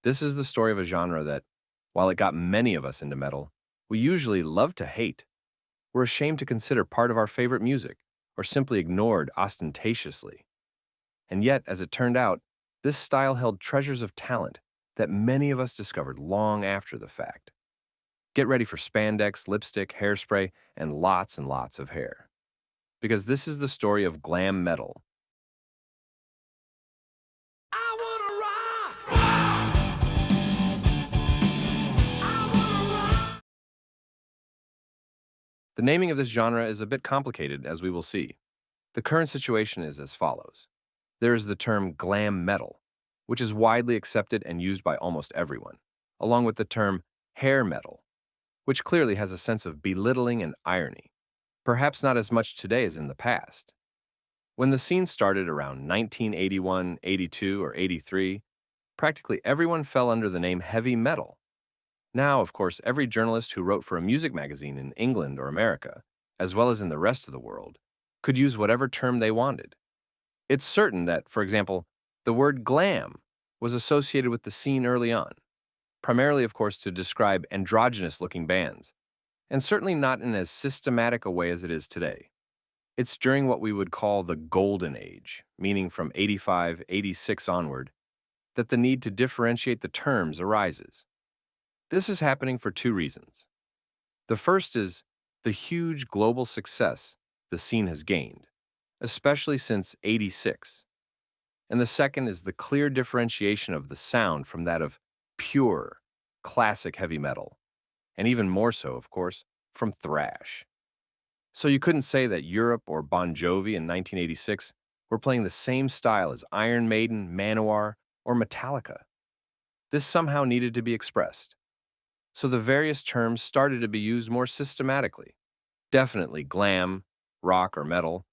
This is the story of a genre that, while it got many of us into metal, we usually love to hate. We're ashamed to consider part of our favorite music, or simply ignored ostentatiously. And yet, as it turned out, this style held treasures of talent that many of us discovered long after the fact. Get ready for spandex, lipstick, hairspray, and lots of hair. Because this is the story of glam metal. I wanna rock! I wanna rock! The naming of this genre is a bit complicated, as we will see. The current situation is as follows. There is the term glam metal, which is widely accepted and used by almost everyone, along with the term hair metal, which clearly has a sense of belittling and irony, perhaps not as much today as in the past. When the scene started around 1981, 82, or 83, practically everyone fell under the name heavy metal. Now, of course, every journalist who wrote for a music magazine in England or America, as well as in the rest of the world, could use whatever term they wanted. It's certain that, for example, the word glam was associated with the scene early on, primarily, of course, to describe androgynous-looking bands, and certainly not in as systematic a way as it is today. It's during what we would call the golden age, meaning from 85, 86 onward, that the need to differentiate the terms arises. This is happening for two reasons. The first is the huge global success the scene has gained, especially since 86. And the second is the clear differentiation of the sound from that of pure, classic heavy metal, and even more so, of course, from thrash. So you couldn't say that Europe or Bon Jovi in 1986 were playing the same style as Iron Maiden, Manowar, or Metallica. This somehow needed to be expressed. So the various terms started to be used more systematically. Definitely glam, rock or metal,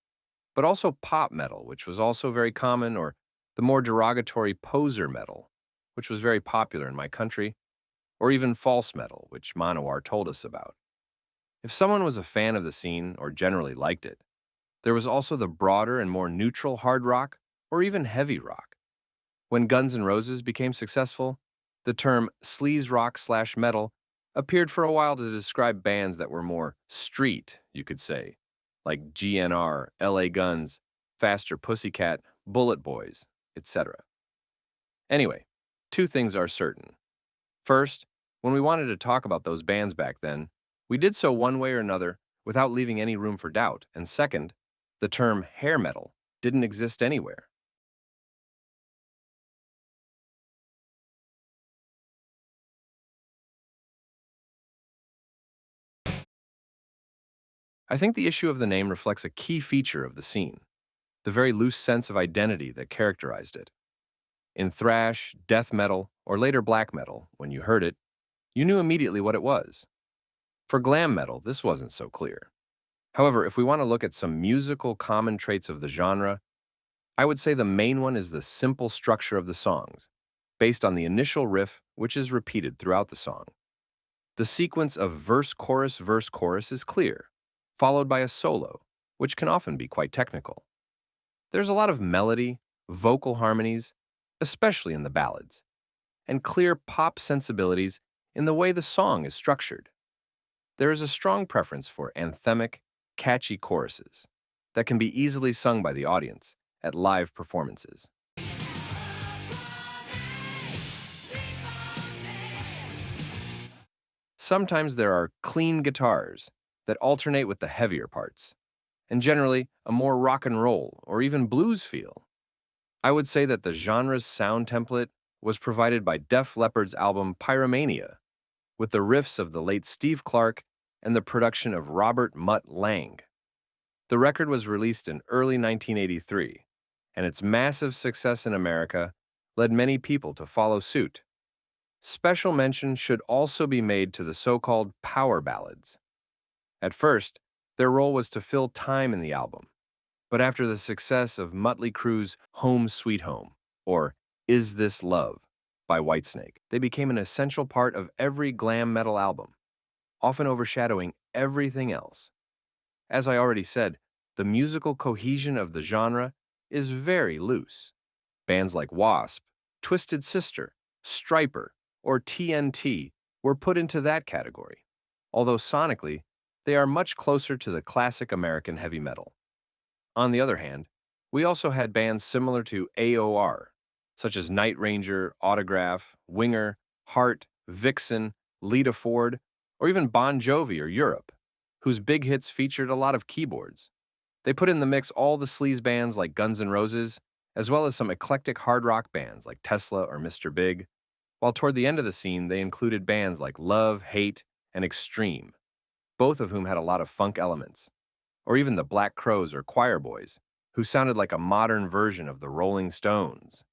but also pop metal, which was also very common, or the more derogatory poser metal, which was very popular in my country, or even false metal, which Manowar told us about. If someone was a fan of the scene or generally liked it, there was also the broader and more neutral hard rock or even heavy rock. When Guns N' Roses became successful, the term sleaze rock slash metal appeared for a while to describe bands that were more street, you could say, like GNR, LA Guns, Faster Pussycat, Bullet Boys, etc. Anyway, two things are certain. First, when we wanted to talk about those bands back then, we did so one way or another without leaving any room for doubt. And second, the term hair metal didn't exist anywhere. I think the issue of the name reflects a key feature of the scene, the very loose sense of identity that characterized it. In thrash, death metal, or later black metal, when you heard it, you knew immediately what it was. For glam metal, this wasn't so clear. However, if we want to look at some musical common traits of the genre, I would say the main one is the simple structure of the songs, based on the initial riff, which is repeated throughout the song. The sequence of verse, chorus is clear, followed by a solo, which can often be quite technical. There's a lot of melody, vocal harmonies, especially in the ballads, and clear pop sensibilities in the way the song is structured. There is a strong preference for anthemic, catchy choruses that can be easily sung by the audience at live performances. Sometimes there are clean guitars that alternate with the heavier parts, and generally a more rock and roll or even blues feel. I would say that the genre's sound template was provided by Def Leppard's album Pyromania, with the riffs of the late Steve Clark and the production of Robert Mutt Lang. The record was released in early 1983, and its massive success in America led many people to follow suit. Special mention should also be made to the so-called power ballads. At first, their role was to fill time in the album, but after the success of Mötley Crüe's Home Sweet Home, or Is This Love, by Whitesnake, they became an essential part of every glam metal album, often overshadowing everything else. As I already said, the musical cohesion of the genre is very loose. Bands like Wasp, Twisted Sister, Striper, or TNT were put into that category, although sonically, they are much closer to the classic American heavy metal. On the other hand, we also had bands similar to AOR, such as Night Ranger, Autograph, Winger, Heart, Vixen, Lita Ford, or even Bon Jovi or Europe, whose big hits featured a lot of keyboards. They put in the mix all the sleaze bands like Guns N' Roses, as well as some eclectic hard rock bands like Tesla or Mr. Big, while toward the end of the scene they included bands like Love, Hate, and Extreme, both of whom had a lot of funk elements, or even the Black Crowes or Choir Boys, who sounded like a modern version of the Rolling Stones.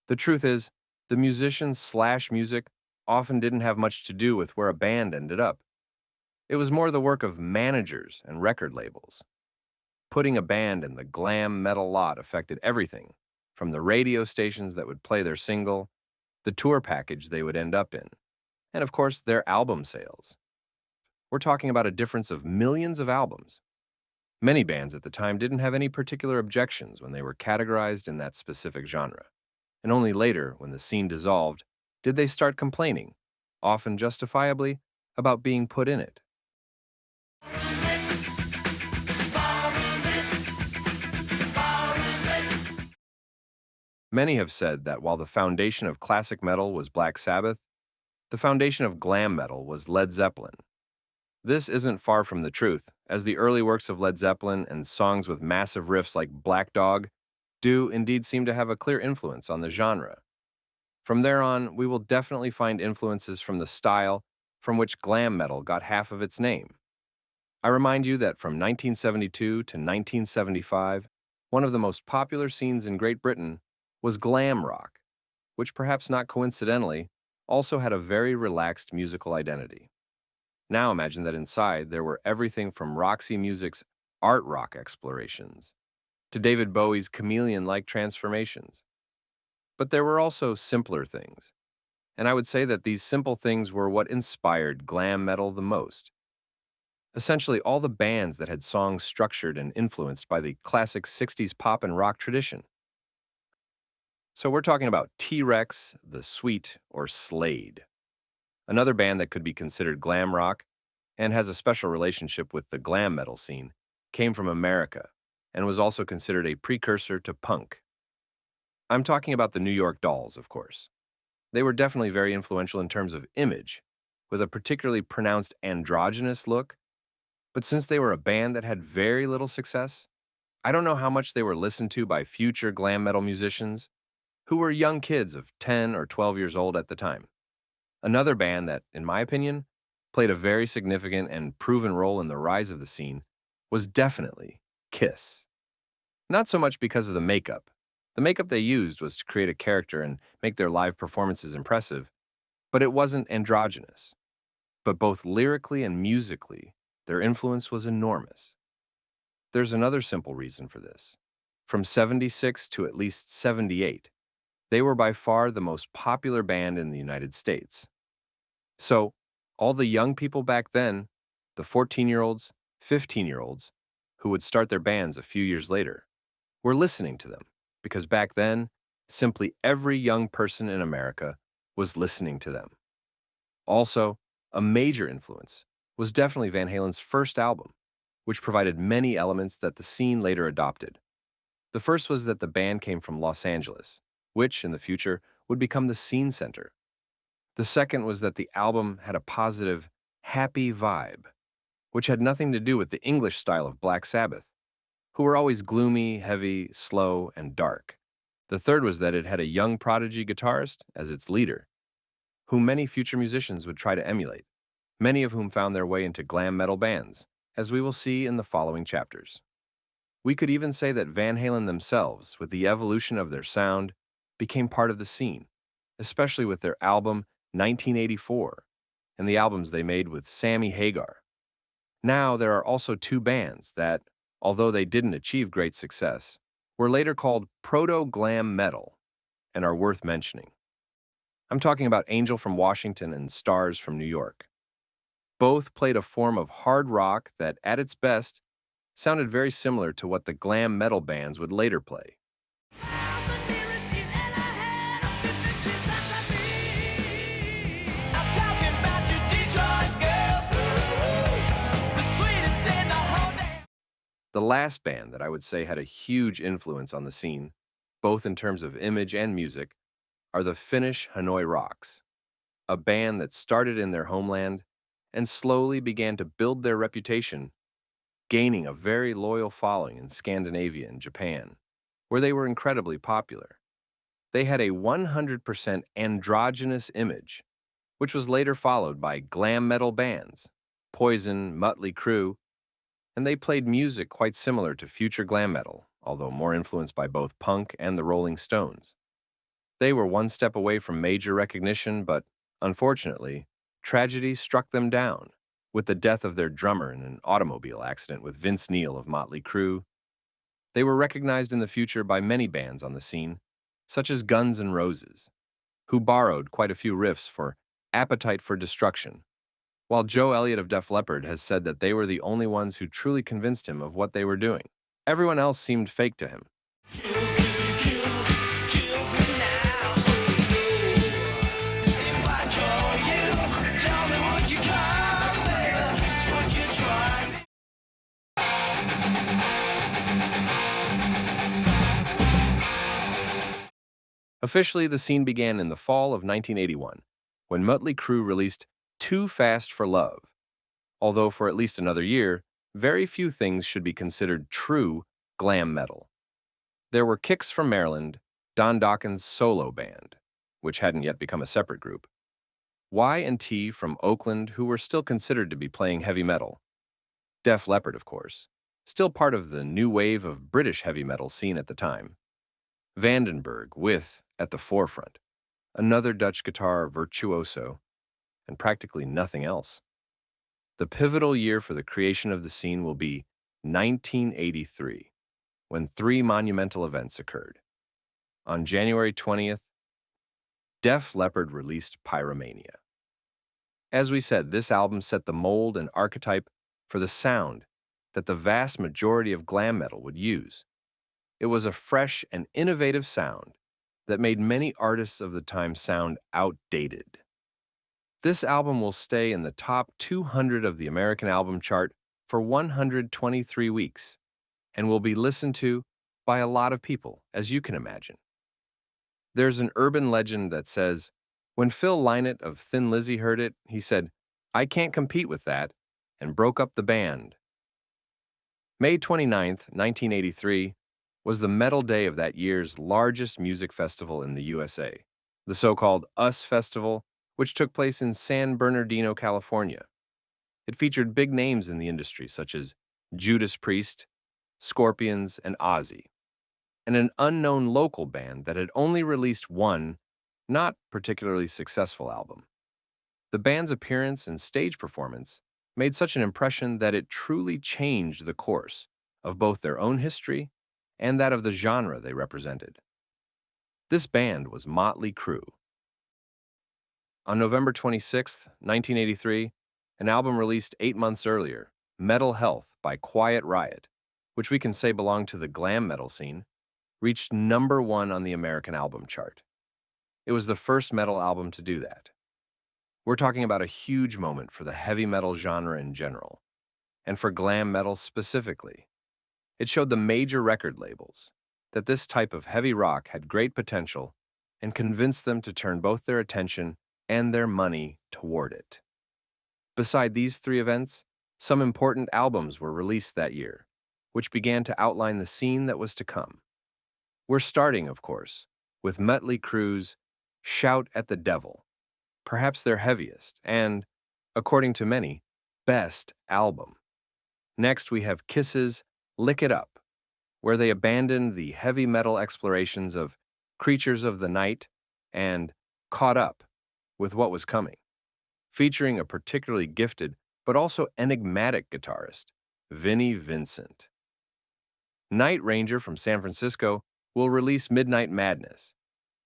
The truth is, the musicians/music often didn't have much to do with where a band ended up. It was more the work of managers and record labels. Putting a band in the glam metal lot affected everything, from the radio stations that would play their single, the tour package they would end up in, and of course, their album sales. We're talking about a difference of millions of albums. Many bands at the time didn't have any particular objections when they were categorized in that specific genre, and only later, when the scene dissolved, did they start complaining, often justifiably, about being put in it. Many have said that while the foundation of classic metal was Black Sabbath, the foundation of glam metal was Led Zeppelin. This isn't far from the truth, as the early works of Led Zeppelin and songs with massive riffs like Black Dog do indeed seem to have a clear influence on the genre. From there on, we will definitely find influences from the style from which glam metal got half of its name. I remind you that from 1972 to 1975, one of the most popular scenes in Great Britain was glam rock, which perhaps not coincidentally also had a very relaxed musical identity. Now imagine that inside there were everything from Roxy Music's art rock explorations to David Bowie's chameleon-like transformations. But there were also simpler things, and I would say that these simple things were what inspired glam metal the most. Essentially, all the bands that had songs structured and influenced by the classic 60s pop and rock tradition. So we're talking about T-Rex, The Sweet, or Slade. Another band that could be considered glam rock and has a special relationship with the glam metal scene came from America and was also considered a precursor to punk. I'm talking about the New York Dolls, of course. They were definitely very influential in terms of image, with a particularly pronounced androgynous look, but since they were a band that had very little success, I don't know how much they were listened to by future glam metal musicians who were young kids of 10 or 12 years old at the time. Another band that, in my opinion, played a very significant and proven role in the rise of the scene was definitely Kiss. Not so much because of the makeup. The makeup they used was to create a character and make their live performances impressive, but it wasn't androgynous. But both lyrically and musically, their influence was enormous. There's another simple reason for this. From 76 to at least 78, they were by far the most popular band in the United States. So, all the young people back then, the 14-year-olds, 15-year-olds, who would start their bands a few years later, were listening to them, because back then, simply every young person in America was listening to them. Also, a major influence was definitely Van Halen's first album, which provided many elements that the scene later adopted. The first was that the band came from Los Angeles, which, in the future, would become the scene center. The second was that the album had a positive, happy vibe, which had nothing to do with the English style of Black Sabbath, who were always gloomy, heavy, slow, and dark. The third was that it had a young prodigy guitarist as its leader, whom many future musicians would try to emulate, many of whom found their way into glam metal bands, as we will see in the following chapters. We could even say that Van Halen themselves, with the evolution of their sound, became part of the scene, especially with their album 1984 and the albums they made with Sammy Hagar. Now there are also two bands that, although they didn't achieve great success, were later called proto-glam metal and are worth mentioning. I'm talking about Angel from Washington and Stars from New York. Both played a form of hard rock that, at its best, sounded very similar to what the glam metal bands would later play. The last band that I would say had a huge influence on the scene, both in terms of image and music, are the Finnish Hanoi Rocks, a band that started in their homeland and slowly began to build their reputation, gaining a very loyal following in Scandinavia and Japan, where they were incredibly popular. They had a 100% androgynous image, which was later followed by glam metal bands, Poison, Mötley Crüe, and they played music quite similar to future glam metal, although more influenced by both punk and the Rolling Stones. They were one step away from major recognition, but unfortunately, tragedy struck them down with the death of their drummer in an automobile accident with Vince Neil of Motley Crue. They were recognized in the future by many bands on the scene, such as Guns N' Roses, who borrowed quite a few riffs for Appetite for Destruction, while Joe Elliott of Def Leppard has said that they were the only ones who truly convinced him of what they were doing. Everyone else seemed fake to him. Kills me now. If I call you, tell me would you come, baby? Would you try me? Officially, the scene began in the fall of 1981, when Mötley Crüe released Too Fast for Love. Although for at least another year, very few things should be considered true glam metal. There were Kicks from Maryland, Don Dawkins' solo band, which hadn't yet become a separate group, Y&T from Oakland, who were still considered to be playing heavy metal, Def Leppard, of course, still part of the new wave of British heavy metal scene at the time, Vandenberg with, at the forefront, another Dutch guitar virtuoso, and practically nothing else. The pivotal year for the creation of the scene will be 1983, when three monumental events occurred. On January 20th, Def Leppard released Pyromania. As we said, this album set the mold and archetype for the sound that the vast majority of glam metal would use. It was a fresh and innovative sound that made many artists of the time sound outdated. This album will stay in the top 200 of the American album chart for 123 weeks and will be listened to by a lot of people, as you can imagine. There's an urban legend that says, when Phil Lynott of Thin Lizzy heard it, he said, "I can't compete with that," and broke up the band. May 29th, 1983, was the metal day of that year's largest music festival in the USA, the so-called US Festival, which took place in San Bernardino, California. It featured big names in the industry such as Judas Priest, Scorpions, and Ozzy, and an unknown local band that had only released one, not particularly successful album. The band's appearance and stage performance made such an impression that it truly changed the course of both their own history and that of the genre they represented. This band was Motley Crue. On November 26, 1983, an album released 8 months earlier, Metal Health by Quiet Riot, which we can say belonged to the glam metal scene, reached #1 on the American album chart. It was the first metal album to do that. We're talking about a huge moment for the heavy metal genre in general, and for glam metal specifically. It showed the major record labels that this type of heavy rock had great potential and convinced them to turn both their attention and their money toward it. Beside these three events, some important albums were released that year, which began to outline the scene that was to come. We're starting, of course, with Mötley Crüe's Shout at the Devil, perhaps their heaviest and, according to many, best album. Next, we have Kiss's Lick It Up, where they abandoned the heavy metal explorations of Creatures of the Night and Caught Up with What Was Coming, featuring a particularly gifted but also enigmatic guitarist, Vinnie Vincent. Night Ranger from San Francisco will release Midnight Madness,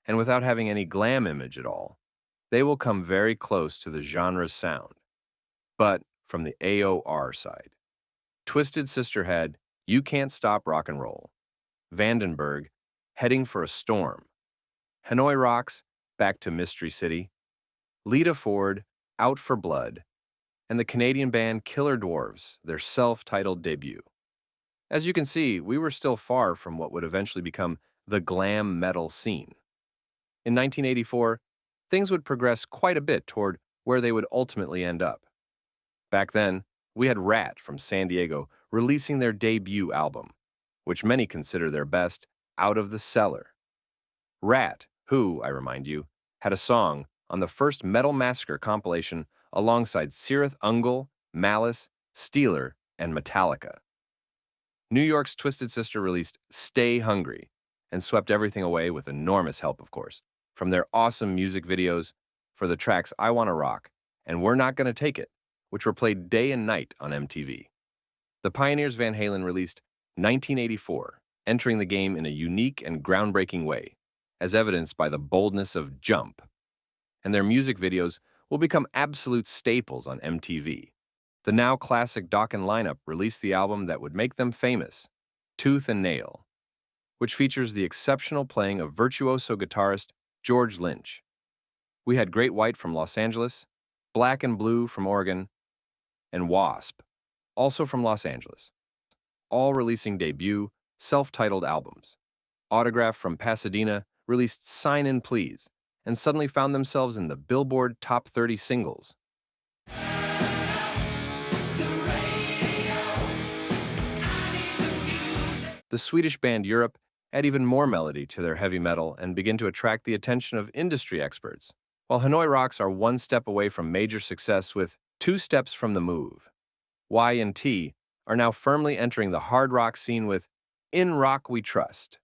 and without having any glam image at all, they will come very close to the genre's sound, but from the AOR side. Twisted Sister had You Can't Stop Rock and Roll, Vandenberg, Heading for a Storm, Hanoi Rocks, Back to Mystery City, Lita Ford, Out for Blood, and the Canadian band Killer Dwarfs, their self-titled debut. As you can see, we were still far from what would eventually become the glam metal scene. In 1984, things would progress quite a bit toward where they would ultimately end up. Back then, we had Rat from San Diego releasing their debut album, which many consider their best, Out of the Cellar. Rat, who, I remind you, had a song on the first Metal Massacre compilation alongside Cirith Ungol, Malice, Steeler, and Metallica. New York's Twisted Sister released Stay Hungry and swept everything away with enormous help, of course, from their awesome music videos for the tracks I Wanna Rock and We're Not Gonna Take It, which were played day and night on MTV. The Pioneers Van Halen released 1984, entering the game in a unique and groundbreaking way, as evidenced by the boldness of Jump, and their music videos will become absolute staples on MTV. The now classic Dokken lineup released the album that would make them famous, Tooth and Nail, which features the exceptional playing of virtuoso guitarist George Lynch. We had Great White from Los Angeles, Black and Blue from Oregon, and Wasp, also from Los Angeles, all releasing debut, self-titled albums. Autograph from Pasadena released Sign In Please, and suddenly found themselves in the Billboard Top 30 singles. The Swedish band Europe add even more melody to their heavy metal and begin to attract the attention of industry experts, while Hanoi Rocks are one step away from major success with Two Steps from the Move. Y and T are now firmly entering the hard rock scene with In Rock We Trust,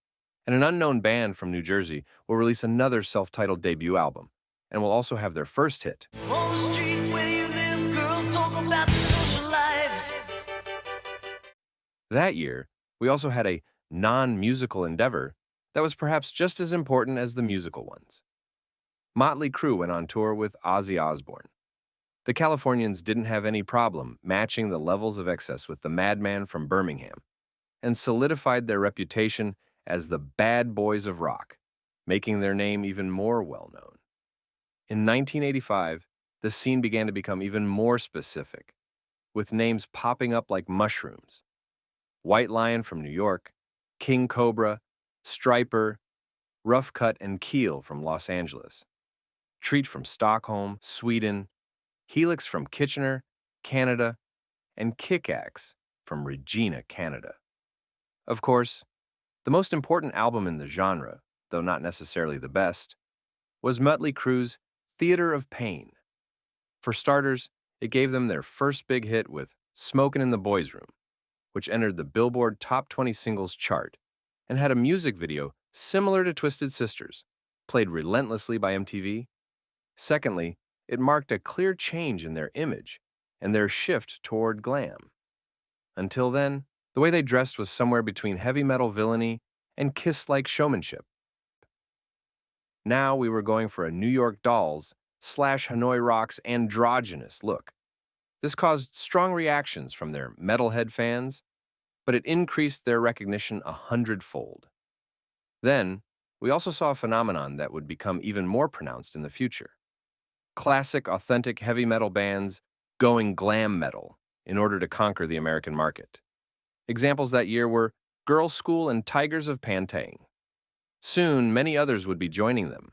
and an unknown band from New Jersey will release another self-titled debut album, and will also have their first hit. On the street where you live, girls talk about their social lives. That year, we also had a non-musical endeavor that was perhaps just as important as the musical ones. Motley Crue went on tour with Ozzy Osbourne. The Californians didn't have any problem matching the levels of excess with the Madman from Birmingham, and solidified their reputation as the bad boys of rock, making their name even more well-known. In 1985, the scene began to become even more specific, with names popping up like mushrooms. White Lion from New York, King Cobra, Stryper, Rough Cut and Keel from Los Angeles, Treat from Stockholm, Sweden, Helix from Kitchener, Canada, and Kickaxe from Regina, Canada. Of course, the most important album in the genre, though not necessarily the best, was Mötley Crüe's Theater of Pain. For starters, it gave them their first big hit with Smokin' in the Boys' Room, which entered the Billboard Top 20 Singles chart and had a music video similar to Twisted Sisters, played relentlessly by MTV. Secondly, it marked a clear change in their image and their shift toward glam. Until then, the way they dressed was somewhere between heavy metal villainy and Kiss-like showmanship. Now we were going for a New York Dolls / Hanoi Rocks androgynous look. This caused strong reactions from their metalhead fans, but it increased their recognition 100-fold. Then, we also saw a phenomenon that would become even more pronounced in the future. Classic, authentic heavy metal bands going glam metal in order to conquer the American market. Examples that year were Girls' School and Tigers of Pantang. Soon, many others would be joining them.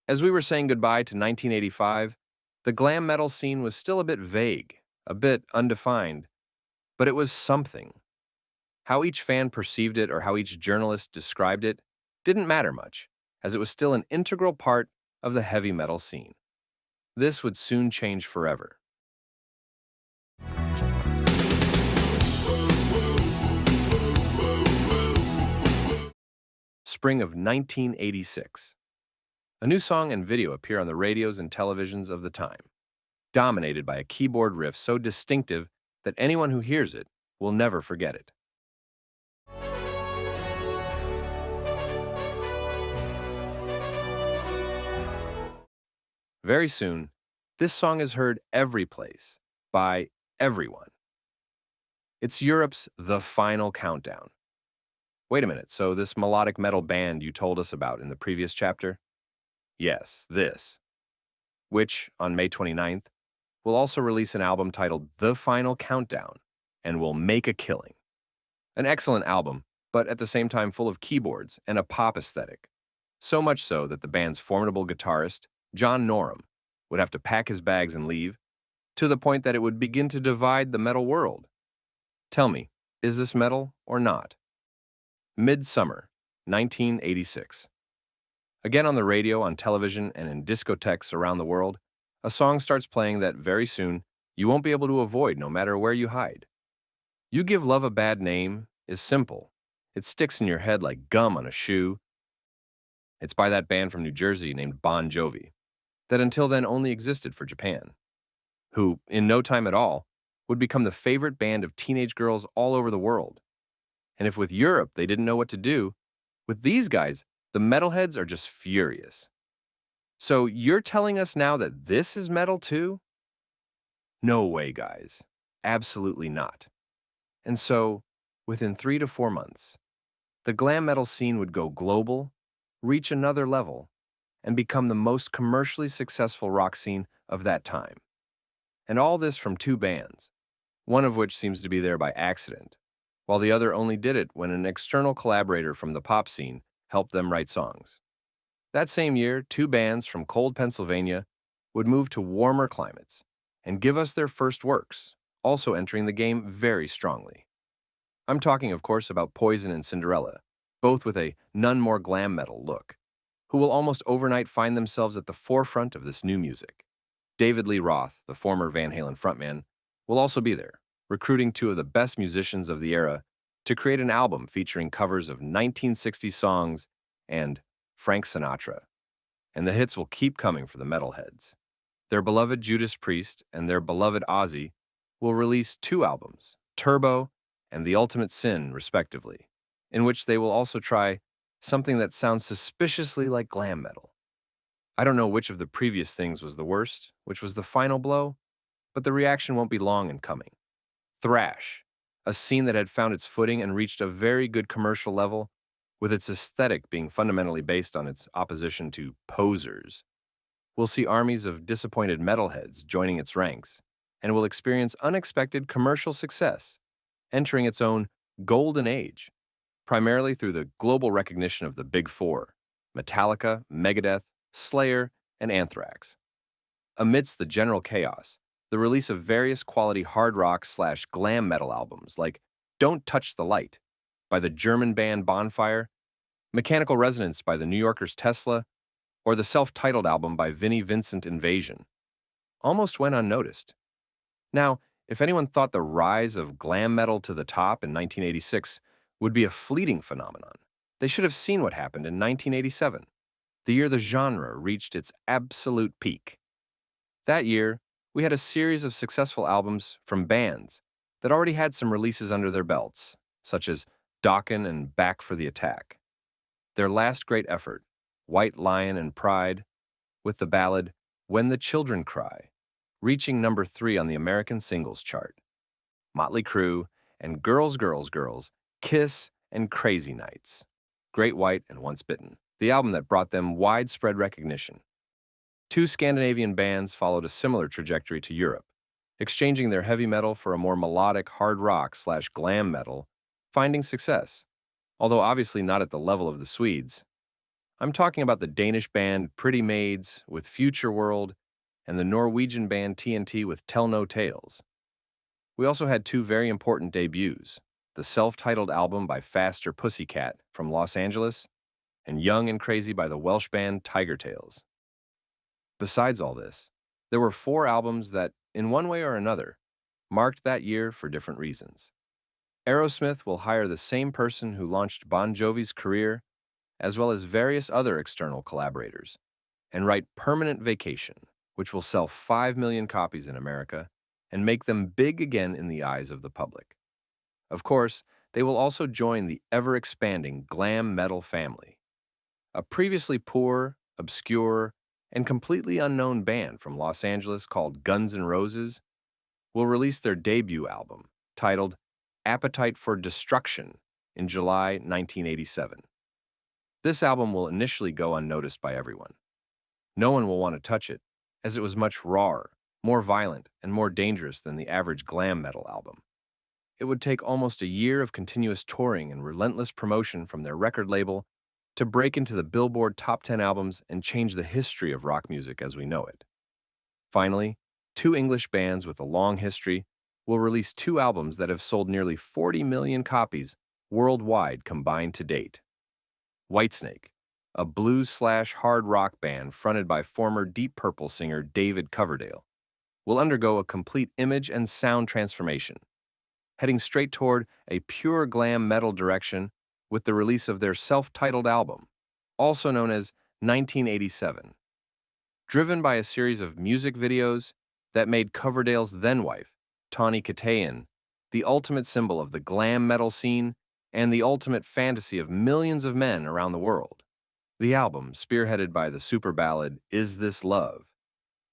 As we were saying goodbye to 1985, the glam metal scene was still a bit vague, a bit undefined, but it was something. How each fan perceived it or how each journalist described it didn't matter much, as it was still an integral part of the heavy metal scene. This would soon change forever. Spring of 1986. A new song and video appear on the radios and televisions of the time, dominated by a keyboard riff so distinctive that anyone who hears it will never forget it. Very soon, this song is heard every place, by everyone. It's Europe's The Final Countdown. Wait a minute, so this melodic metal band you told us about in the previous chapter? Yes, this. Which, on May 29th, will also release an album titled The Final Countdown and will make a killing. An excellent album, but at the same time full of keyboards and a pop aesthetic. So much so that the band's formidable guitarist, John Norum, would have to pack his bags and leave, to the point that it would begin to divide the metal world. Tell me, is this metal or not? Midsummer, 1986. Again on the radio, on television, and in discotheques around the world, a song starts playing that very soon you won't be able to avoid no matter where you hide. You Give Love a Bad Name is simple. It sticks in your head like gum on a shoe. It's by that band from New Jersey named Bon Jovi, that until then only existed for Japan, who, in no time at all, would become the favorite band of teenage girls all over the world. And if with Europe they didn't know what to do, with these guys, the metalheads are just furious. So you're telling us now that this is metal too? No way, guys. Absolutely not. And so, within 3 to 4 months, the glam metal scene would go global, reach another level, and become the most commercially successful rock scene of that time. And all this from two bands, one of which seems to be there by accident, while the other only did it when an external collaborator from the pop scene helped them write songs. That same year, two bands from cold Pennsylvania would move to warmer climates and give us their first works, also entering the game very strongly. I'm talking, of course, about Poison and Cinderella, both with a none more glam metal look, who will almost overnight find themselves at the forefront of this new music. David Lee Roth, the former Van Halen frontman, will also be there, recruiting two of the best musicians of the era to create an album featuring covers of 1960s songs and Frank Sinatra. And the hits will keep coming for the metalheads. Their beloved Judas Priest and their beloved Ozzy will release two albums, Turbo and The Ultimate Sin, respectively, in which they will also try something that sounds suspiciously like glam metal. I don't know which of the previous things was the worst, which was the final blow, but the reaction won't be long in coming. Thrash, a scene that had found its footing and reached a very good commercial level, with its aesthetic being fundamentally based on its opposition to posers, will see armies of disappointed metalheads joining its ranks, and will experience unexpected commercial success, entering its own golden age, primarily through the global recognition of the Big Four: Metallica, Megadeth, Slayer, and Anthrax. Amidst the general chaos, the release of various quality hard rock/glam metal albums like Don't Touch the Light by the German band Bonfire, Mechanical Resonance by the New Yorkers Tesla, or the self-titled album by Vinnie Vincent Invasion almost went unnoticed. Now, if anyone thought the rise of glam metal to the top in 1986 would be a fleeting phenomenon, they should have seen what happened in 1987, the year the genre reached its absolute peak. That year, we had a series of successful albums from bands that already had some releases under their belts, such as Dokken and Back for the Attack. Their last great effort, White Lion and Pride, with the ballad When the Children Cry, reaching number 3 on the American singles chart. Motley Crue and Girls, Girls, Girls, Kiss and Crazy Nights, Great White and Once Bitten, the album that brought them widespread recognition. Two Scandinavian bands followed a similar trajectory to Europe, exchanging their heavy metal for a more melodic hard rock/glam metal, finding success, although obviously not at the level of the Swedes. I'm talking about the Danish band Pretty Maids with Future World and the Norwegian band TNT with Tell No Tales. We also had two very important debuts, the self-titled album by Faster Pussycat from Los Angeles and Young and Crazy by the Welsh band Tiger Tails. Besides all this, there were 4 albums that, in one way or another, marked that year for different reasons. Aerosmith will hire the same person who launched Bon Jovi's career, as well as various other external collaborators, and write Permanent Vacation, which will sell 5 million copies in America and make them big again in the eyes of the public. Of course, they will also join the ever-expanding glam metal family. A previously poor, obscure, and completely unknown band from Los Angeles called Guns N' Roses will release their debut album, titled Appetite for Destruction, in July 1987. This album will initially go unnoticed by everyone. No one will want to touch it, as it was much rawer, more violent, and more dangerous than the average glam metal album. it would take almost a year of continuous touring and relentless promotion from their record label to break into the Billboard Top 10 albums and change the history of rock music as we know it. Finally, two English bands with a long history will release two albums that have sold nearly 40 million copies worldwide combined to date. Whitesnake, a blues/hard rock band fronted by former Deep Purple singer David Coverdale, will undergo a complete image and sound transformation, heading straight toward a pure glam metal direction with the release of their self-titled album, also known as 1987. Driven by a series of music videos that made Coverdale's then-wife, Tawny Kitaen, the ultimate symbol of the glam metal scene and the ultimate fantasy of millions of men around the world. The album, spearheaded by the super ballad Is This Love,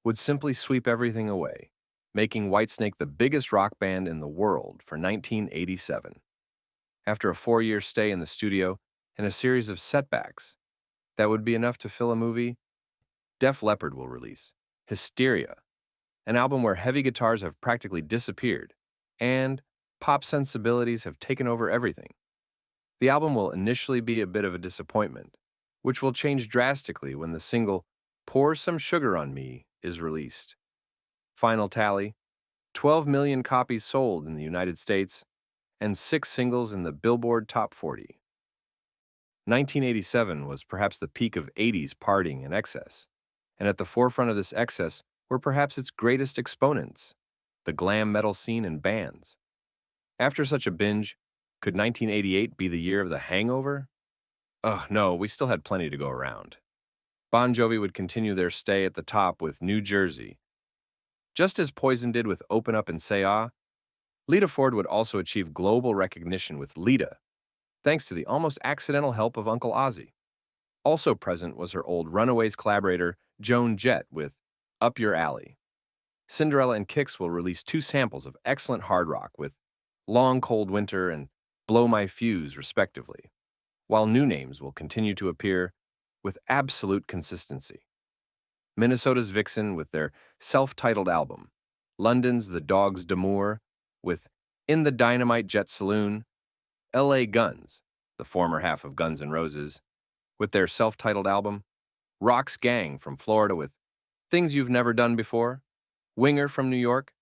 would simply sweep everything away, making Whitesnake the biggest rock band in the world for 1987. After a 4-year stay in the studio and a series of setbacks that would be enough to fill a movie, Def Leppard will release Hysteria, an album where heavy guitars have practically disappeared and pop sensibilities have taken over everything. The album will initially be a bit of a disappointment, which will change drastically when the single Pour Some Sugar on Me is released. Final tally: 12 million copies sold in the United States and 6 singles in the Billboard Top 40. 1987 was perhaps the peak of 80s partying and excess, and at the forefront of this excess were perhaps its greatest exponents, the glam metal scene and bands. After such a binge, could 1988 be the year of the hangover? No, we still had plenty to go around. Bon Jovi would continue their stay at the top with New Jersey. Just as Poison did with Open Up and Say Ah, Lita Ford would also achieve global recognition with Lita, thanks to the almost accidental help of Uncle Ozzy. Also present was her old Runaways collaborator, Joan Jett, with Up Your Alley. Cinderella and Kix will release 2 samples of excellent hard rock with Long Cold Winter and Blow My Fuse, respectively, while new names will continue to appear with absolute consistency. Minnesota's Vixen with their self-titled album, London's The Dogs d'Amour with In the Dynamite Jet Saloon, LA Guns, the former half of Guns N' Roses, with their self-titled album, Rock's Gang from Florida with Things You've Never Done Before, Winger from New York,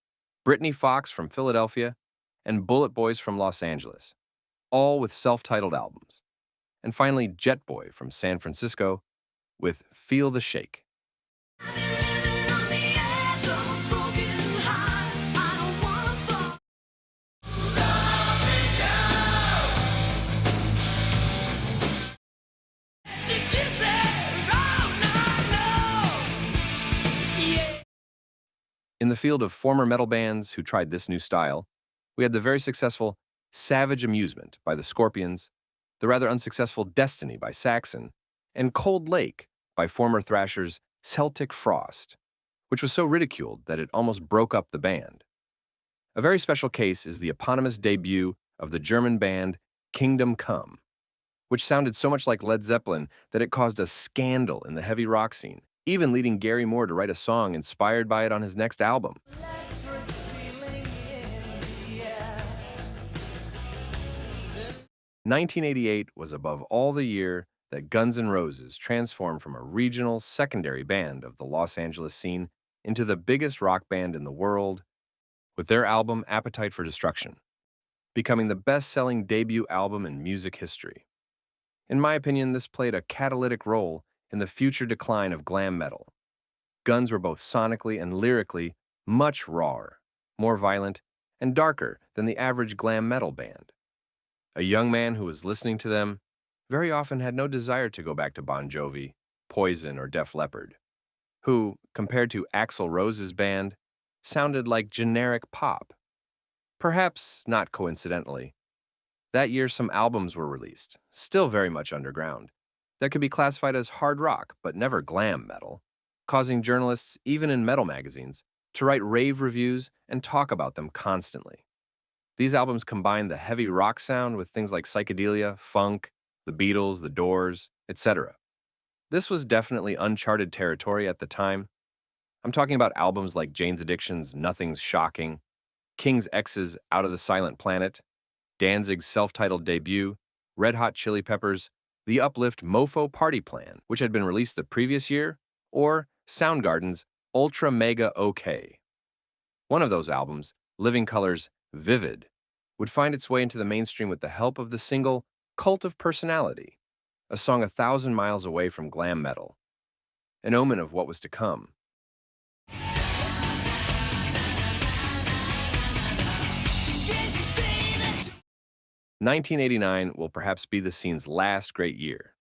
Brittany Fox from Philadelphia, and Bullet Boys from Los Angeles, all with self-titled albums. And finally, Jet Boy from San Francisco with Feel the Shake. In the field of former metal bands who tried this new style, we had the very successful Savage Amusement by the Scorpions, the rather unsuccessful Destiny by Saxon, and Cold Lake by former thrashers Celtic Frost, which was so ridiculed that it almost broke up the band. A very special case is the eponymous debut of the German band Kingdom Come, which sounded so much like Led Zeppelin that it caused a scandal in the heavy rock scene, even leading Gary Moore to write a song inspired by it on his next album. 1988 was above all the year that Guns N' Roses transformed from a regional secondary band of the Los Angeles scene into the biggest rock band in the world with their album Appetite for Destruction, becoming the best-selling debut album in music history. In my opinion, this played a catalytic role in the future decline of glam metal. Guns were both sonically and lyrically much rawer, more violent, and darker than the average glam metal band. A young man who was listening to them very often had no desire to go back to Bon Jovi, Poison, or Def Leppard, who, compared to Axl Rose's band, sounded like generic pop. Perhaps not coincidentally, that year some albums were released, still very much underground, that could be classified as hard rock but never glam metal, causing journalists, even in metal magazines, to write rave reviews and talk about them constantly. These albums combined the heavy rock sound with things like psychedelia, funk, the Beatles, the Doors, etc. This was definitely uncharted territory at the time. I'm talking about albums like Jane's Addiction's Nothing's Shocking, King's X's Out of the Silent Planet, Danzig's self-titled debut, Red Hot Chili Peppers' The Uplift Mofo Party Plan, which had been released the previous year, or Soundgarden's Ultra Mega OK. One of those albums, Living Color's Vivid, would find its way into the mainstream with the help of the single Cult of Personality, a song 1,000 miles away from glam metal, an omen of what was to come. 1989 will perhaps be the scene's last great year.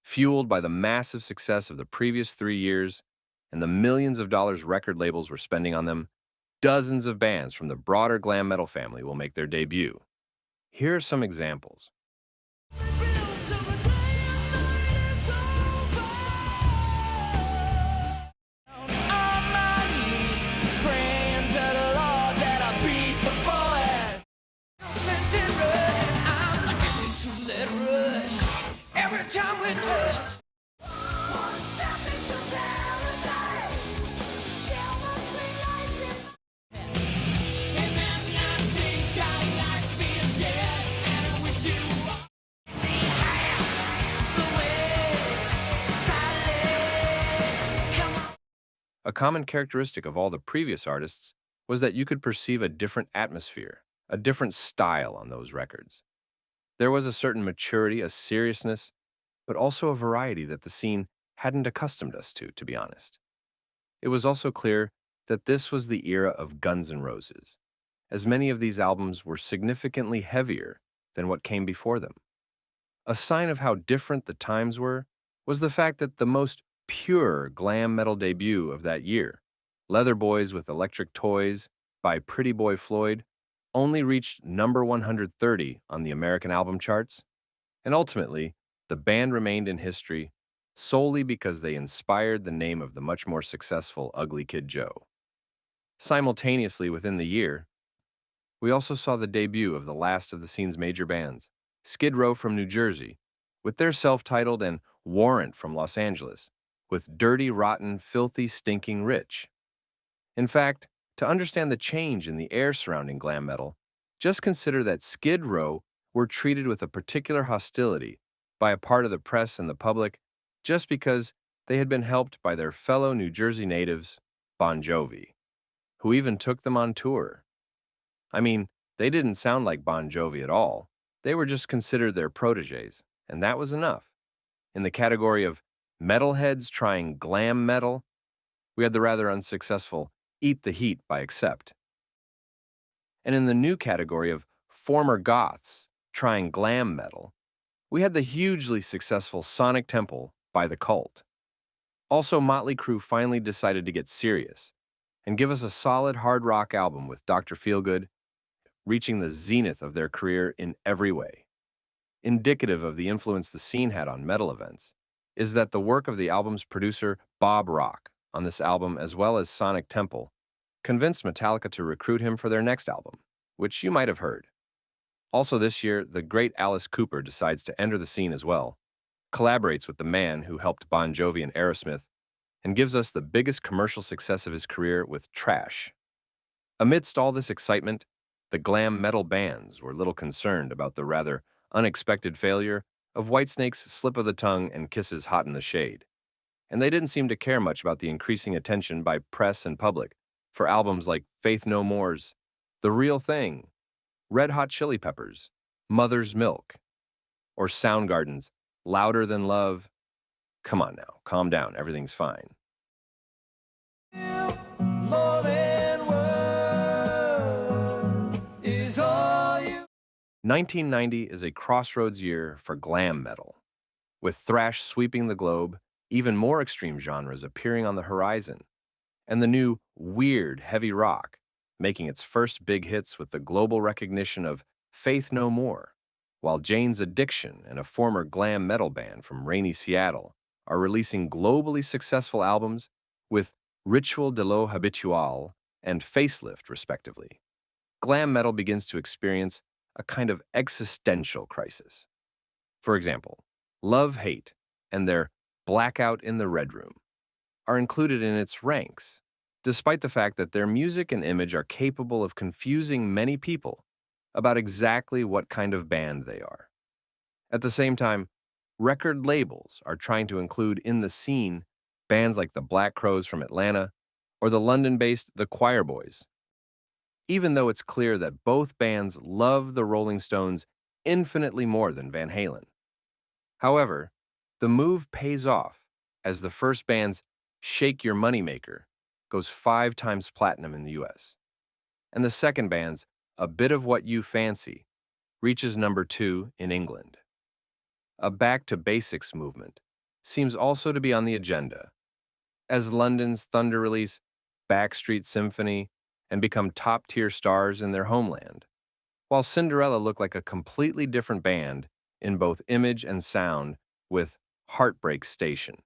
Fueled by the massive success of the previous 3 years and the millions of dollars record labels were spending on them, dozens of bands from the broader glam metal family will make their debut. Here are some examples. A common characteristic of all the previous artists was that you could perceive a different atmosphere, a different style on those records. There was a certain maturity, a seriousness, but also a variety that the scene hadn't accustomed us to be honest. It was also clear that this was the era of Guns N' Roses, as many of these albums were significantly heavier than what came before them. A sign of how different the times were was the fact that the most pure glam metal debut of that year, Leather Boys with Electric Toys by Pretty Boy Floyd, only reached number 130 on the American album charts, and ultimately, the band remained in history solely because they inspired the name of the much more successful Ugly Kid Joe. Simultaneously within the year, we also saw the debut of the last of the scene's major bands, Skid Row from New Jersey, with their self-titled, and Warrant from Los Angeles, with Dirty, Rotten, Filthy, Stinking Rich. In fact, to understand the change in the air surrounding glam metal, just consider that Skid Row were treated with a particular hostility by a part of the press and the public just because they had been helped by their fellow New Jersey natives, Bon Jovi, who even took them on tour. I mean, they didn't sound like Bon Jovi at all. They were just considered their protégés, and that was enough. In the category of metalheads trying glam metal, we had the rather unsuccessful Eat the Heat by Accept. And in the new category of former goths trying glam metal, we had the hugely successful Sonic Temple by The Cult. Also, Motley Crue finally decided to get serious and give us a solid hard rock album with Dr. Feelgood, reaching the zenith of their career in every way. Indicative of the influence the scene had on metal events is that the work of the album's producer Bob Rock on this album, as well as Sonic Temple, convinced Metallica to recruit him for their next album, which you might have heard. Also this year, the great Alice Cooper decides to enter the scene as well, collaborates with the man who helped Bon Jovi and Aerosmith, and gives us the biggest commercial success of his career with Trash. Amidst all this excitement, the glam metal bands were little concerned about the rather unexpected failure of Whitesnake's Slip of the Tongue and Kiss's Hot in the Shade, and they didn't seem to care much about the increasing attention by press and public for albums like Faith No More's The Real Thing, Red Hot Chili Peppers' Mother's Milk, or Soundgarden's Louder Than Love. Come on now, calm down, everything's fine. More than words is all you. 1990 is a crossroads year for glam metal, with thrash sweeping the globe, even more extreme genres appearing on the horizon, and the new weird heavy rock making its first big hits with the global recognition of Faith No More, while Jane's Addiction and a former glam metal band from rainy Seattle are releasing globally successful albums with Ritual de lo Habitual and Facelift, respectively. Glam metal begins to experience a kind of existential crisis. For example, Love Hate and their Blackout in the Red Room are included in its ranks, despite the fact that their music and image are capable of confusing many people about exactly what kind of band they are. At the same time, record labels are trying to include in the scene bands like the Black Crowes from Atlanta or the London-based The Choir Boys, even though it's clear that both bands love the Rolling Stones infinitely more than Van Halen. However, the move pays off as the first band's Shake Your Moneymaker goes 5 times platinum in the US, and the second band's A Bit of What You Fancy reaches number 2 in England. A back to basics movement seems also to be on the agenda, as London's Thunder release Backstreet Symphony and become top-tier stars in their homeland, while Cinderella looked like a completely different band in both image and sound with Heartbreak Station.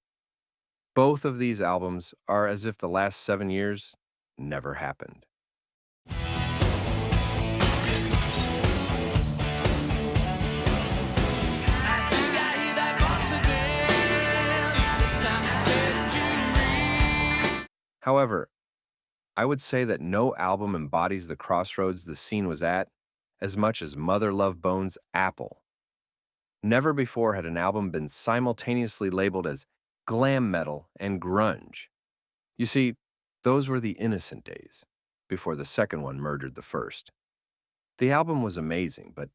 Both of these albums are as if the last 7 years never happened. I think I hear that voice again. This time it says to me. However, I would say that no album embodies the crossroads the scene was at as much as Mother Love Bone's Apple. Never before had an album been simultaneously labeled as glam metal and grunge. You see, those were the innocent days, before the second one murdered the first. The album was amazing, but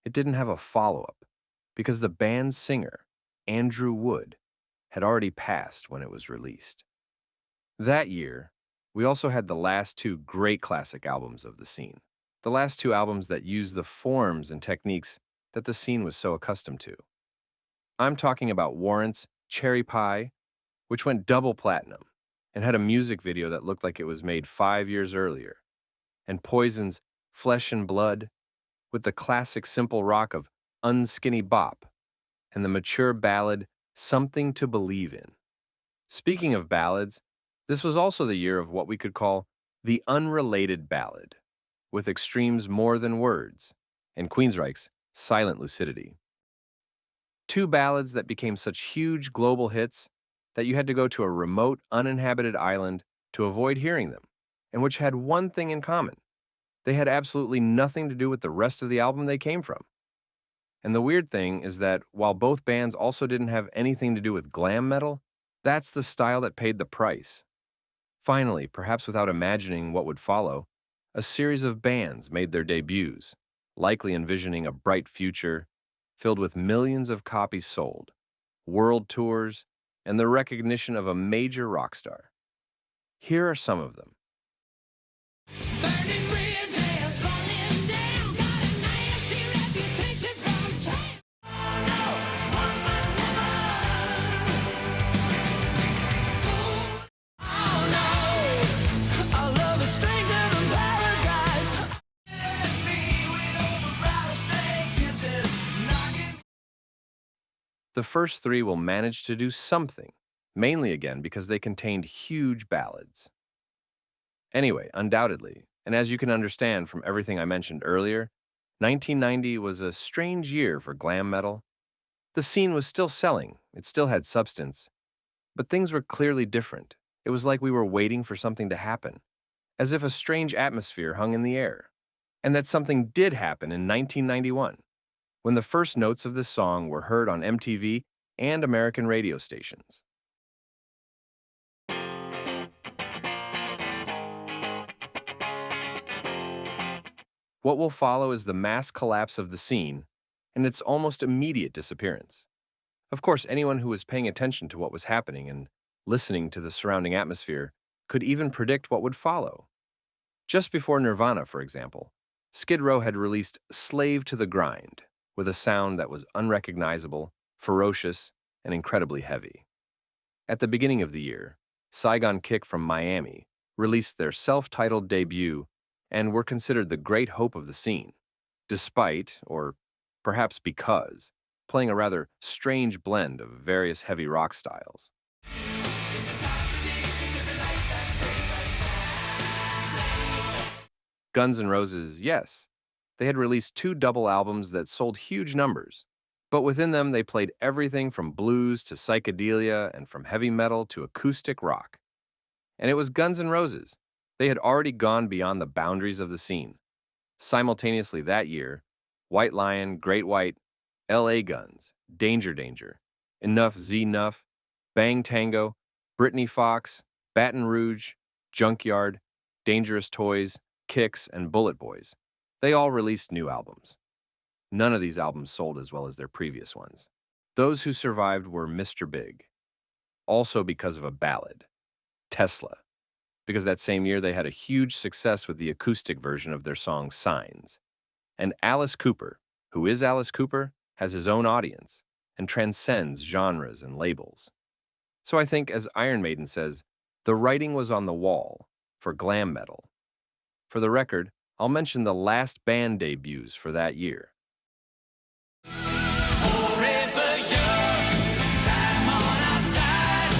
it didn't have a follow-up because the band's singer, Andrew Wood, had already passed when it was released. That year, we also had the last 2 great classic albums of the scene. The last 2 albums that used the forms and techniques that the scene was so accustomed to. I'm talking about Warrant's Cherry Pie, which went double platinum and had a music video that looked like it was made 5 years earlier, and Poison's Flesh and Blood, with the classic simple rock of Unskinny Bop, and the mature ballad Something to Believe in. Speaking of ballads, this was also the year of what we could call the unrelated ballad, with Extreme's More Than Words and Queensryche's Silent Lucidity. 2 ballads that became such huge global hits that you had to go to a remote, uninhabited island to avoid hearing them, and which had one thing in common. They had absolutely nothing to do with the rest of the album they came from. And the weird thing is that while both bands also didn't have anything to do with glam metal, that's the style that paid the price. Finally, perhaps without imagining what would follow, a series of bands made their debuts, likely envisioning a bright future filled with millions of copies sold, world tours, and the recognition of a major rock star. Here are some of them. Burning bridges falling down. Got a nasty reputation from town. Oh no, once that woman. Oh no, our love is stranger than paradise. Me with all the rattlesnake kisses, knocking. The first 3 will manage to do something, mainly again because they contained huge ballads. Anyway, undoubtedly, and as you can understand from everything I mentioned earlier, 1990 was a strange year for glam metal. The scene was still selling, it still had substance, but things were clearly different. It was like we were waiting for something to happen, as if a strange atmosphere hung in the air. And that something did happen in 1991, when the first notes of this song were heard on MTV and American radio stations. What will follow is the mass collapse of the scene and its almost immediate disappearance. Of course, anyone who was paying attention to what was happening and listening to the surrounding atmosphere could even predict what would follow. Just before Nirvana, for example, Skid Row had released Slave to the Grind, with a sound that was unrecognizable, ferocious, and incredibly heavy. At the beginning of the year, Saigon Kick from Miami released their self-titled debut and were considered the great hope of the scene, despite, or perhaps because, playing a rather strange blend of various heavy rock styles. Guns N' Roses, yes, they had released 2 double albums that sold huge numbers, but within them they played everything from blues to psychedelia and from heavy metal to acoustic rock. And it was Guns N' Roses. They had already gone beyond the boundaries of the scene. Simultaneously that year, White Lion, Great White, LA Guns, Danger Danger, Enough Z Nuff, Bang Tango, Brittany Fox, Baton Rouge, Junkyard, Dangerous Toys, Kicks, and Bullet Boys. They all released new albums. None of these albums sold as well as their previous ones. Those who survived were Mr. Big, also because of a ballad, Tesla, because that same year they had a huge success with the acoustic version of their song Signs. And Alice Cooper, who is Alice Cooper, has his own audience and transcends genres and labels. So I think, as Iron Maiden says, the writing was on the wall for glam metal. For the record, I'll mention the last band debuts for that year. Forever young, time on our side.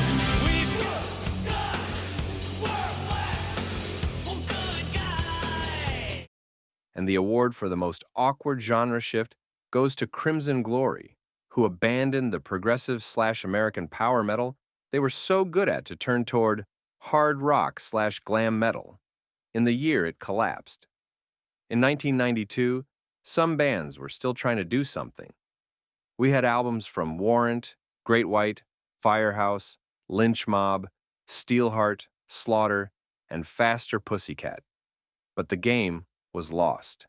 We've got worldwide, oh good guy. And the award for the most awkward genre shift goes to Crimson Glory, who abandoned the progressive/American power metal they were so good at to turn toward hard rock/glam metal. In the year it collapsed. In 1992, some bands were still trying to do something. We had albums from Warrant, Great White, Firehouse, Lynch Mob, Steelheart, Slaughter, and Faster Pussycat. But the game was lost.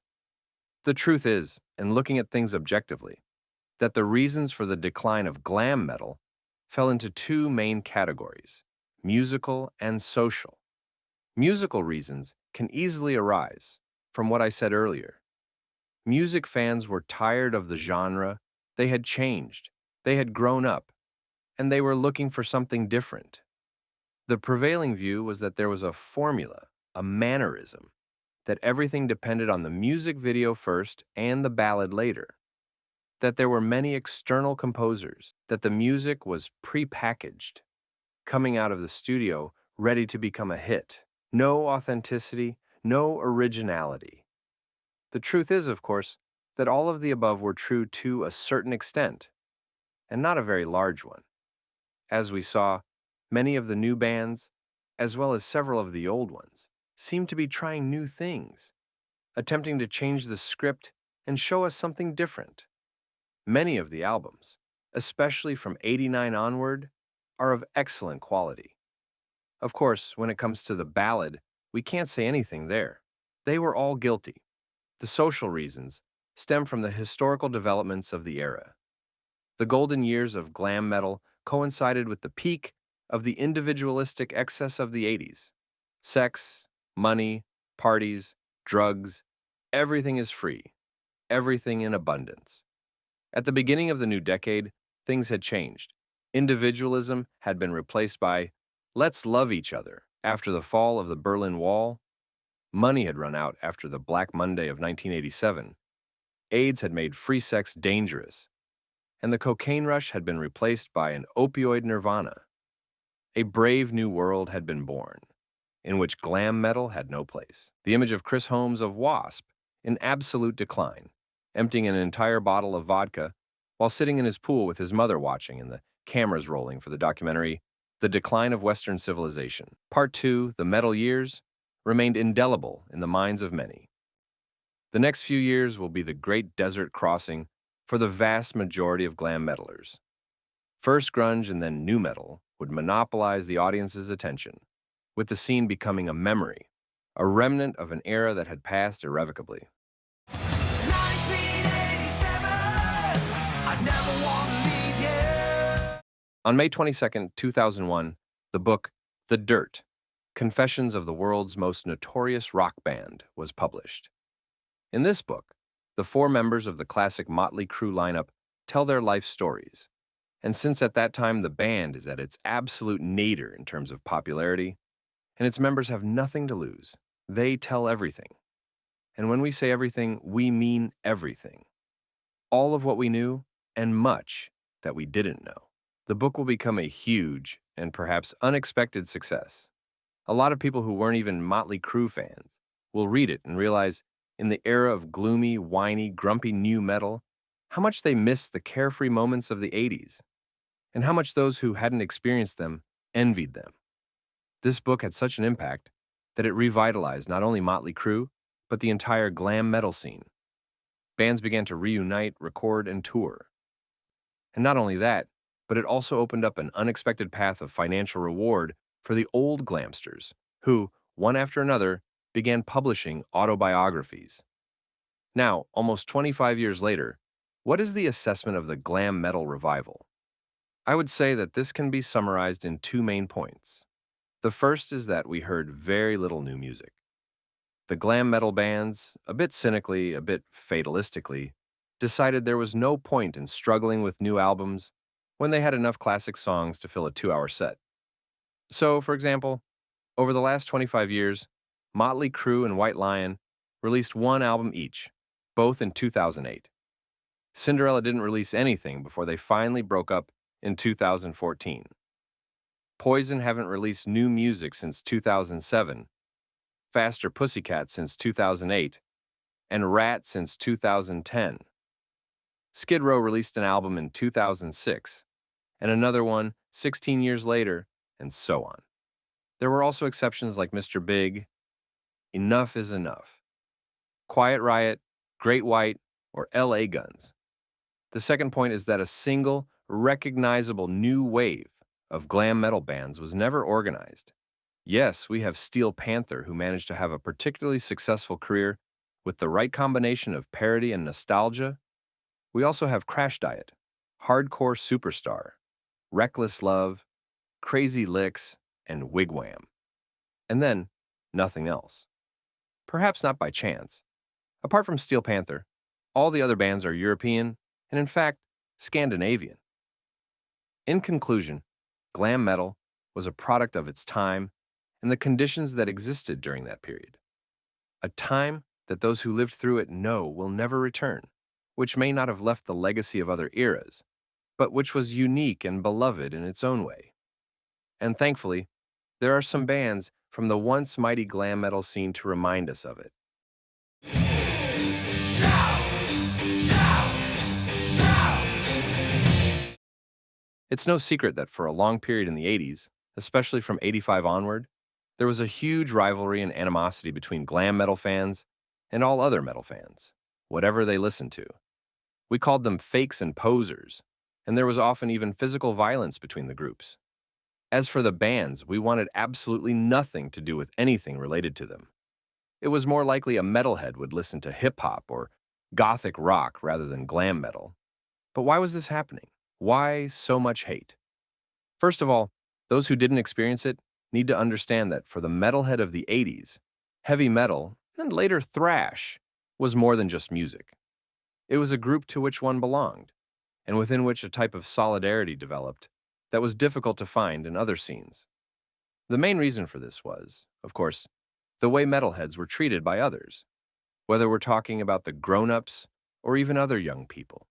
The truth is, and looking at things objectively, that the reasons for the decline of glam metal fell into two main categories, musical and social. Musical reasons can easily arise from what I said earlier. Music fans were tired of the genre, they had changed, they had grown up, and they were looking for something different. The prevailing view was that there was a formula, a mannerism, that everything depended on the music video first and the ballad later, that there were many external composers, that the music was pre-packaged, coming out of the studio ready to become a hit. No authenticity, no originality. The truth is, of course, that all of the above were true to a certain extent, and not a very large one. As we saw, many of the new bands, as well as several of the old ones, seemed to be trying new things, attempting to change the script and show us something different. Many of the albums, especially from '89 onward, are of excellent quality. Of course, when it comes to the ballad, we can't say anything there. They were all guilty. The social reasons stem from the historical developments of the era. The golden years of glam metal coincided with the peak of the individualistic excess of the '80s. Sex, money, parties, drugs, everything is free, everything in abundance. At the beginning of the new decade, things had changed. Individualism had been replaced by, let's love each other. After the fall of the Berlin Wall, money had run out after the Black Monday of 1987. AIDS had made free sex dangerous, and the cocaine rush had been replaced by an opioid nirvana. A brave new world had been born, in which glam metal had no place. The image of Chris Holmes of Wasp in absolute decline, emptying an entire bottle of vodka while sitting in his pool with his mother watching and the cameras rolling for the documentary The Decline of Western Civilization. Part 2, The Metal Years, remained indelible in the minds of many. The next few years will be the great desert crossing for the vast majority of glam metalers. First grunge and then nu metal would monopolize the audience's attention, with the scene becoming a memory, a remnant of an era that had passed irrevocably. 1987, I never want to leave you. On May 22, 2001, the book The Dirt, Confessions of the World's Most Notorious Rock Band was published. In this book, the four members of the classic Motley Crue lineup tell their life stories. And since at that time the band is at its absolute nadir in terms of popularity, and its members have nothing to lose, they tell everything. And when we say everything, we mean everything. All of what we knew, and much that we didn't know. The book will become a huge and perhaps unexpected success. A lot of people who weren't even Motley Crue fans will read it and realize, in the era of gloomy, whiny, grumpy nu metal, how much they missed the carefree moments of the '80s, and how much those who hadn't experienced them envied them. This book had such an impact that it revitalized not only Motley Crue, but the entire glam metal scene. Bands began to reunite, record, and tour. And not only that, but it also opened up an unexpected path of financial reward for the old glamsters, who, one after another, began publishing autobiographies. Now, almost 25 years later, what is the assessment of the glam metal revival? I would say that this can be summarized in two main points. The first is that we heard very little new music. The glam metal bands, a bit cynically, a bit fatalistically, decided there was no point in struggling with new albums when they had enough classic songs to fill a 2-hour set. So, for example, over the last 25 years, Motley Crue and White Lion released one album each, both in 2008. Cinderella didn't release anything before they finally broke up in 2014. Poison haven't released new music since 2007, Faster Pussycat since 2008, and Rat since 2010. Skid Row released an album in 2006, and another one 16 years later, and so on. There were also exceptions like Mr. Big, Enough is Enough, Quiet Riot, Great White, or LA Guns. The second point is that a single, recognizable new wave of glam metal bands was never organized. Yes, we have Steel Panther, who managed to have a particularly successful career with the right combination of parody and nostalgia. We also have Crash Diet, Hardcore Superstar, Reckless Love, Crazy Licks, and Wigwam. And then, nothing else. Perhaps not by chance. Apart from Steel Panther, all the other bands are European and, in fact, Scandinavian. In conclusion, glam metal was a product of its time and the conditions that existed during that period. A time that those who lived through it know will never return, which may not have left the legacy of other eras, but which was unique and beloved in its own way. And thankfully, there are some bands from the once mighty glam metal scene to remind us of it. It's no secret that for a long period in the 80s, especially from 85 onward, there was a huge rivalry and animosity between glam metal fans and all other metal fans, whatever they listened to. We called them fakes and posers, and there was often even physical violence between the groups. As for the bands, we wanted absolutely nothing to do with anything related to them. It was more likely a metalhead would listen to hip-hop or gothic rock rather than glam metal. But why was this happening? Why so much hate? First of all, those who didn't experience it need to understand that for the metalhead of the 80s, heavy metal, and later thrash, was more than just music. It was a group to which one belonged, and within which a type of solidarity developed that was difficult to find in other scenes. The main reason for this was, of course, the way metalheads were treated by others, whether we're talking about the grown-ups or even other young people.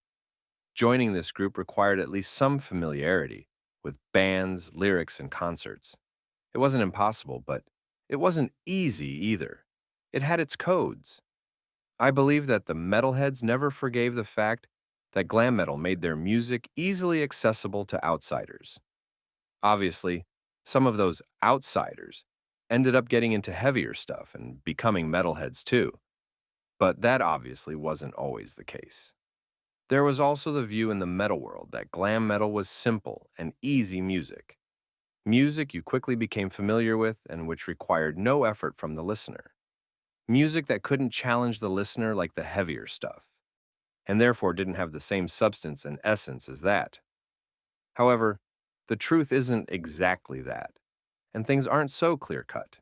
Joining this group required at least some familiarity with bands, lyrics, and concerts. It wasn't impossible, but it wasn't easy either. It had its codes. I believe that the metalheads never forgave the fact that glam metal made their music easily accessible to outsiders. Obviously, some of those outsiders ended up getting into heavier stuff and becoming metalheads too, but that obviously wasn't always the case. There was also the view in the metal world that glam metal was simple and easy music. Music you quickly became familiar with and which required no effort from the listener. Music that couldn't challenge the listener like the heavier stuff, and therefore didn't have the same substance and essence as that. However, the truth isn't exactly that, and things aren't so clear-cut.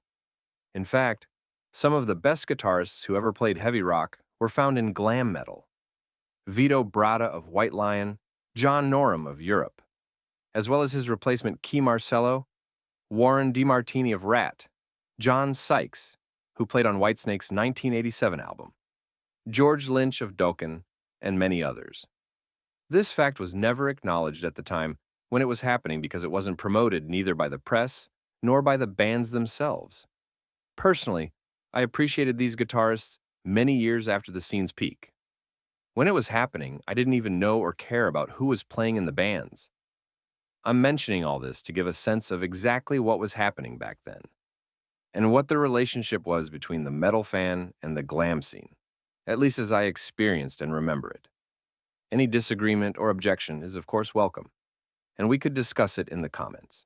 In fact, some of the best guitarists who ever played heavy rock were found in glam metal. Vito Bratta of White Lion, John Norum of Europe, as well as his replacement Key Marcello, Warren DeMartini of Rat, John Sykes, who played on Whitesnake's 1987 album, George Lynch of Dokken, and many others. This fact was never acknowledged at the time when it was happening because it wasn't promoted neither by the press nor by the bands themselves. Personally, I appreciated these guitarists many years after the scene's peak. When it was happening, I didn't even know or care about who was playing in the bands. I'm mentioning all this to give a sense of exactly what was happening back then, and what the relationship was between the metal fan and the glam scene, at least as I experienced and remember it. Any disagreement or objection is, of course, welcome, and we could discuss it in the comments.